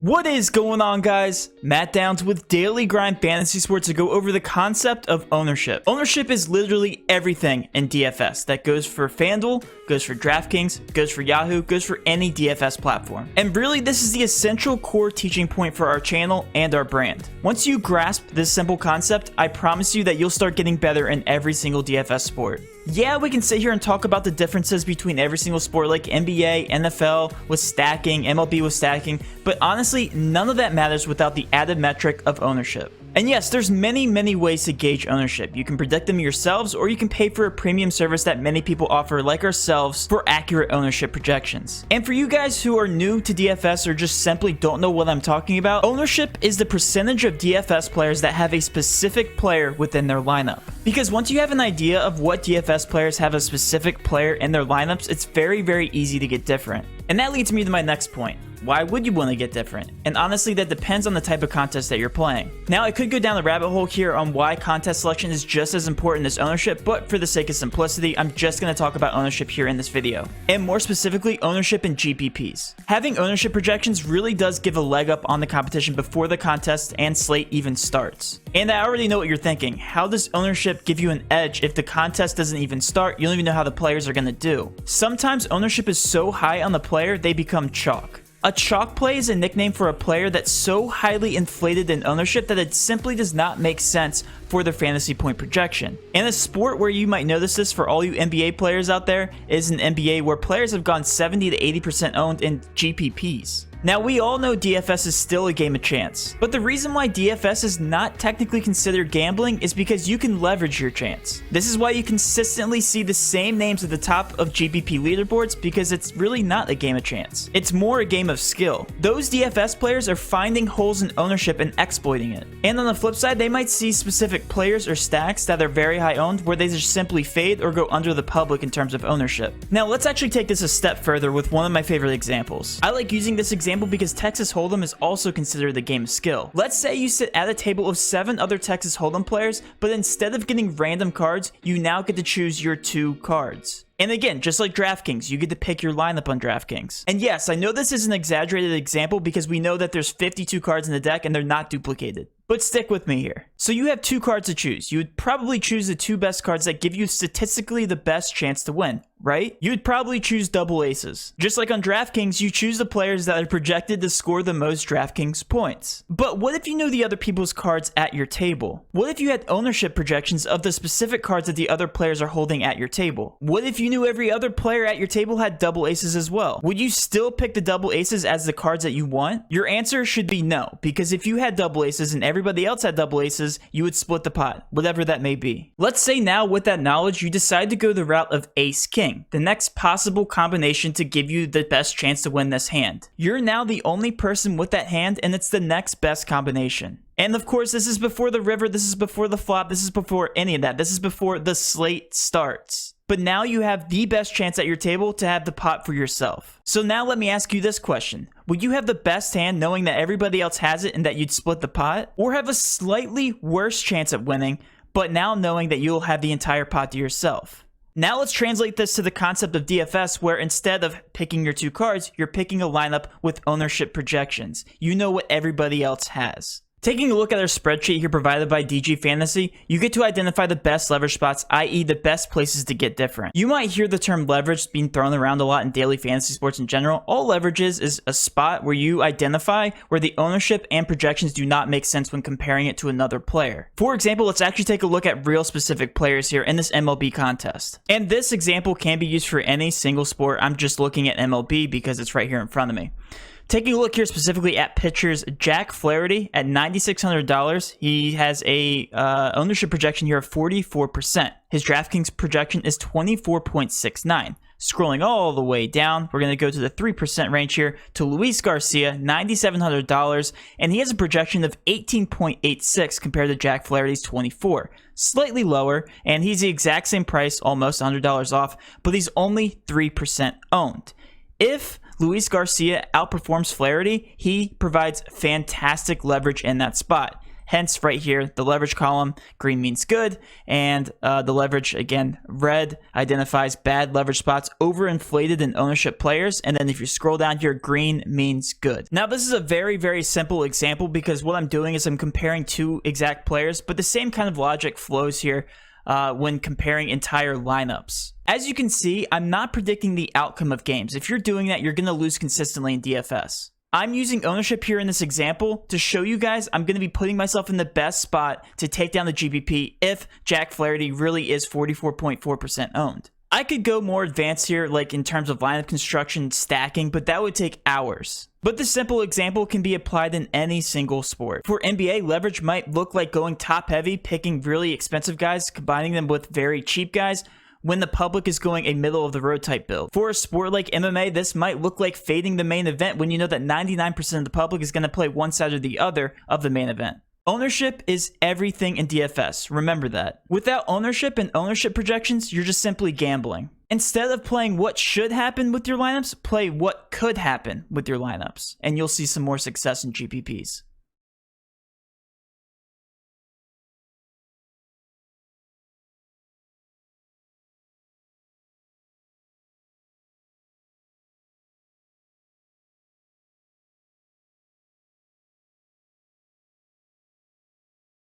What is going on, guys? Matt Downs with Daily Grind Fantasy Sports to go over the concept of ownership. Ownership is literally everything in DFS. That goes for FanDuel, goes for DraftKings, goes for Yahoo, goes for any DFS platform. And really, this is the essential core teaching point for our channel and our brand. Once you grasp this simple concept, I promise you that you'll start getting better in every single DFS sport. Yeah, we can sit here and talk about the differences between every single sport like NBA, NFL with stacking, MLB with stacking, but honestly, none of that matters without the added metric of ownership. And yes, there's many ways to gauge ownership. You can predict them yourselves, or you can pay for a premium service that many people offer like ourselves for accurate ownership projections. And for you guys who are new to DFS or just simply don't know what I'm talking about, ownership is the percentage of DFS players that have a specific player within their lineup. Because once you have an idea of what DFS players have a specific player in their lineups, it's very easy to get different. And that leads me to my next point. Why would you want to get different? And honestly, that depends on the type of contest that you're playing. Now, I could go down the rabbit hole here on why contest selection is just as important as ownership, but for the sake of simplicity, I'm just going to talk about ownership here in this video. And more specifically, ownership in GPPs. Having ownership projections really does give a leg up on the competition before the contest and slate even starts. And I already know what you're thinking. How does ownership give you an edge if the contest doesn't even start? You don't even know how the players are going to do. Sometimes ownership is so high on the player, they become chalk. A chalk play is a nickname for a player that's so highly inflated in ownership that it simply does not make sense for their fantasy point projection. And a sport where you might notice this for all you NBA players out there is an NBA where players have gone 70 to 80% owned in GPPs. Now, we all know DFS is still a game of chance, but the reason why DFS is not technically considered gambling is because you can leverage your chance. This is why you consistently see the same names at the top of GPP leaderboards, because it's really not a game of chance. It's more a game of skill. Those DFS players are finding holes in ownership and exploiting it. And on the flip side, they might see specific players or stacks that are very high owned where they just simply fade or go under the public in terms of ownership. Now, let's actually take this a step further with one of my favorite examples. I like using this example because Texas Hold'em is also considered a game of skill. Let's say you sit at a table of 7 other Texas Hold'em players, but instead of getting random cards, you now get to choose your 2 cards. And again, just like DraftKings, you get to pick your lineup on DraftKings. And yes, I know this is an exaggerated example because we know that there's 52 cards in the deck and they're not duplicated. But stick with me here. So you have 2 cards to choose. You would probably choose the 2 best cards that give you statistically the best chance to win, right? You would probably choose double aces. Just like on DraftKings, you choose the players that are projected to score the most DraftKings points. But what if you know the other people's cards at your table? What if you had ownership projections of the specific cards that the other players are holding at your table? What if you knew every other player at your table had double aces as well? Would you still pick the double aces as the cards that you want? Your answer should be no, because if you had double aces and everybody else had double aces, you would split the pot, whatever that may be. Let's say now with that knowledge, you decide to go the route of ace-king, the next possible combination to give you the best chance to win this hand. You're now the only person with that hand, and it's the next best combination. And of course, this is before the river, this is before the flop, this is before any of that. This is before the slate starts. But now you have the best chance at your table to have the pot for yourself. So now let me ask you this question. Would you have the best hand knowing that everybody else has it and that you'd split the pot? Or have a slightly worse chance at winning, but now knowing that you'll have the entire pot to yourself? Now let's translate this to the concept of DFS, where instead of picking your 2 cards, you're picking a lineup with ownership projections. You know what everybody else has. Taking a look at our spreadsheet here provided by DG Fantasy, you get to identify the best leverage spots, i.e. the best places to get different. You might hear the term leverage being thrown around a lot in daily fantasy sports in general. All leverage is a spot where you identify where the ownership and projections do not make sense when comparing it to another player. For example, let's actually take a look at real specific players here in this MLB contest. And this example can be used for any single sport. I'm just looking at MLB because it's right here in front of me. Taking a look here specifically at pitchers, Jack Flaherty at $9,600. He has a ownership projection here of 44%. His DraftKings projection is 24.69. Scrolling all the way down, we're going to go to the 3% range here to Luis Garcia, $9,700, and he has a projection of 18.86 compared to Jack Flaherty's 24. Slightly lower, and he's the exact same price, almost $100 off, but he's only 3% owned. If Luis Garcia outperforms Flaherty, he provides fantastic leverage in that spot. Hence, right here, the leverage column, green means good, and the leverage, again, red identifies bad leverage spots, overinflated in ownership players, and then if you scroll down here, green means good. Now, this is a very, very simple example because what I'm doing is I'm comparing two exact players, but the same kind of logic flows here when comparing entire lineups. As you can see, I'm not predicting the outcome of games. If you're doing that, you're going to lose consistently in DFS. I'm using ownership here in this example to show you guys I'm going to be putting myself in the best spot to take down the GPP if Jack Flaherty really is 44.4% owned. I could go more advanced here, like in terms of lineup construction, stacking, but that would take hours. But this simple example can be applied in any single sport. For NBA, leverage might look like going top heavy, picking really expensive guys, combining them with very cheap guys, when the public is going a middle of the road type build. For a sport like MMA, this might look like fading the main event when you know that 99% of the public is going to play one side or the other of the main event. Ownership is everything in DFS. Remember that. Without ownership and ownership projections, you're just simply gambling. Instead of playing what should happen with your lineups, play what could happen with your lineups, and you'll see some more success in GPPs.